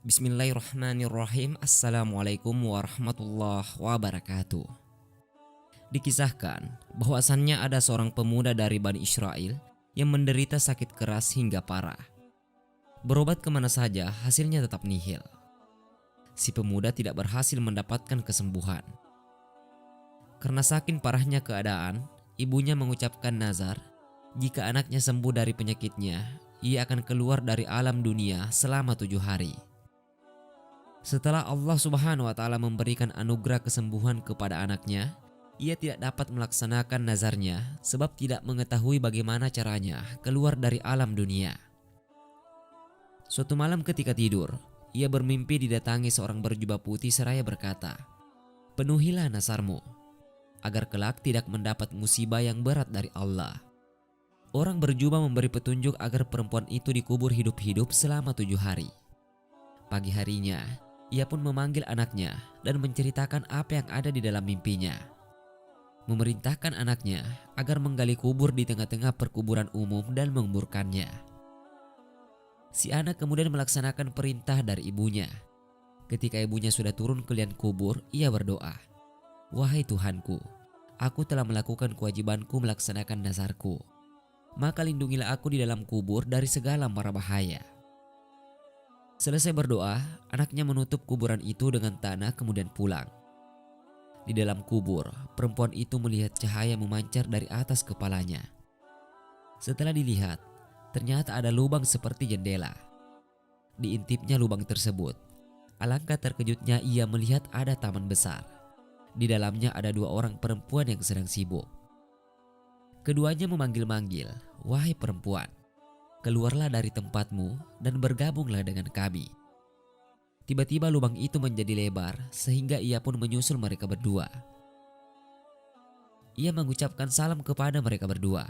Bismillahirrahmanirrahim. Assalamualaikum warahmatullahi wabarakatuh. Dikisahkan bahwasannya ada seorang pemuda dari Bani Israel yang menderita sakit keras hingga parah. Berobat kemana saja hasilnya tetap nihil. Si pemuda tidak berhasil mendapatkan kesembuhan. Karena saking parahnya keadaan, ibunya mengucapkan nazar, jika anaknya sembuh dari penyakitnya, ia akan keluar dari alam dunia selama 7 hari. Setelah Allah Subhanahu wa Ta'ala memberikan anugerah kesembuhan kepada anaknya, ia tidak dapat melaksanakan nazarnya sebab tidak mengetahui bagaimana caranya keluar dari alam dunia. Suatu malam ketika tidur, ia bermimpi didatangi seorang berjubah putih seraya berkata, "Penuhilah nazarmu, agar kelak tidak mendapat musibah yang berat dari Allah." Orang berjubah memberi petunjuk agar perempuan itu dikubur hidup-hidup selama 7 hari. Pagi harinya, ia pun memanggil anaknya dan menceritakan apa yang ada di dalam mimpinya. Memerintahkan anaknya agar menggali kubur di tengah-tengah perkuburan umum dan menguburkannya. Si anak kemudian melaksanakan perintah dari ibunya. Ketika ibunya sudah turun ke liang kubur, ia berdoa, "Wahai Tuhanku, aku telah melakukan kewajibanku melaksanakan nazarku. Maka lindungilah aku di dalam kubur dari segala mara bahaya." Selesai berdoa, anaknya menutup kuburan itu dengan tanah kemudian pulang. Di dalam kubur, perempuan itu melihat cahaya memancar dari atas kepalanya. Setelah dilihat, ternyata ada lubang seperti jendela. Diintipnya lubang tersebut. Alangkah terkejutnya ia melihat ada taman besar. Di dalamnya ada 2 orang perempuan yang sedang sibuk. Keduanya memanggil-manggil, "Wahai perempuan, keluarlah dari tempatmu dan bergabunglah dengan kami." Tiba-tiba lubang itu menjadi lebar sehingga ia pun menyusul mereka berdua. Ia mengucapkan salam kepada mereka berdua.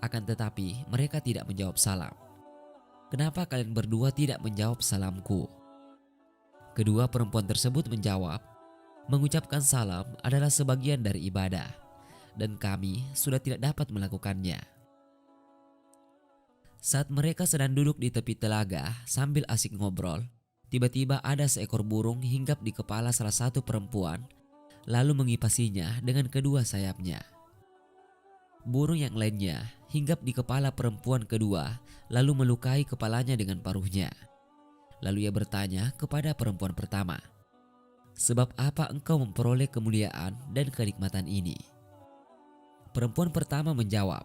Akan tetapi mereka tidak menjawab salam. "Kenapa kalian berdua tidak menjawab salamku?" Kedua perempuan tersebut menjawab, "Mengucapkan salam adalah sebagian dari ibadah, dan kami sudah tidak dapat melakukannya." Saat mereka sedang duduk di tepi telaga sambil asik ngobrol, tiba-tiba ada seekor burung hinggap di kepala salah satu perempuan, lalu mengipasinya dengan kedua sayapnya. Burung yang lainnya hinggap di kepala perempuan kedua, lalu melukai kepalanya dengan paruhnya. Lalu ia bertanya kepada perempuan pertama, "Sebab apa engkau memperoleh kemuliaan dan kenikmatan ini?" Perempuan pertama menjawab,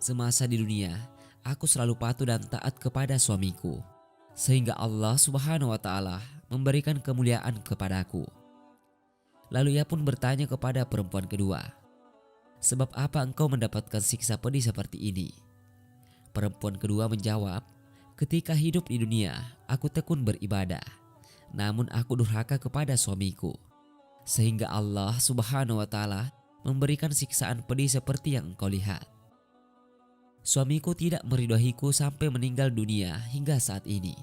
"Semasa di dunia, aku selalu patuh dan taat kepada suamiku, sehingga Allah Subhanahu wa Ta'ala memberikan kemuliaan kepadaku." Lalu ia pun bertanya kepada perempuan kedua, "Sebab apa engkau mendapatkan siksa pedih seperti ini?" Perempuan kedua menjawab, "Ketika hidup di dunia, aku tekun beribadah, namun aku durhaka kepada suamiku, sehingga Allah Subhanahu wa Ta'ala memberikan siksaan pedih seperti yang engkau lihat. Suamiku tidak meridhoiku sampai meninggal dunia hingga saat ini.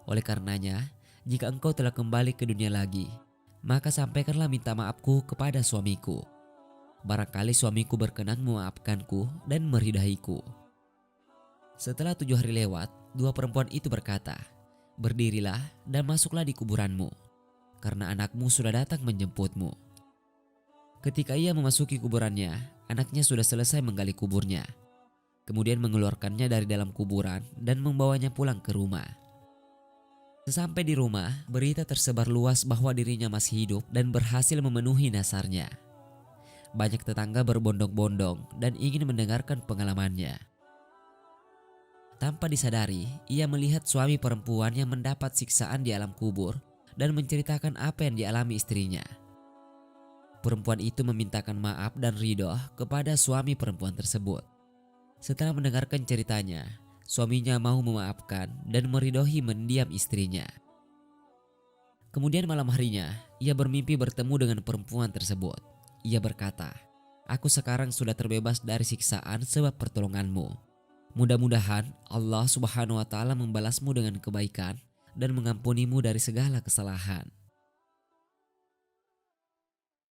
Oleh karenanya, jika engkau telah kembali ke dunia lagi, maka sampaikanlah minta maafku kepada suamiku. Barangkali suamiku berkenan memaafkanku dan meridhoiku." Setelah 7 hari lewat, 2 perempuan itu berkata, "Berdirilah dan masuklah di kuburanmu, karena anakmu sudah datang menjemputmu." Ketika ia memasuki kuburannya, anaknya sudah selesai menggali kuburnya. Kemudian mengeluarkannya dari dalam kuburan dan membawanya pulang ke rumah. Sesampai di rumah, berita tersebar luas bahwa dirinya masih hidup dan berhasil memenuhi nazarnya. Banyak tetangga berbondong-bondong dan ingin mendengarkan pengalamannya. Tanpa disadari, ia melihat suami perempuan yang mendapat siksaan di alam kubur dan menceritakan apa yang dialami istrinya. Perempuan itu memintakan maaf dan ridho kepada suami perempuan tersebut. Setelah mendengarkan ceritanya, suaminya mau memaafkan dan meridhoi mendiam istrinya. Kemudian malam harinya, ia bermimpi bertemu dengan perempuan tersebut. Ia berkata, "Aku sekarang sudah terbebas dari siksaan sebab pertolonganmu. Mudah-mudahan Allah Subhanahu wa Ta'ala membalasmu dengan kebaikan dan mengampunimu dari segala kesalahan."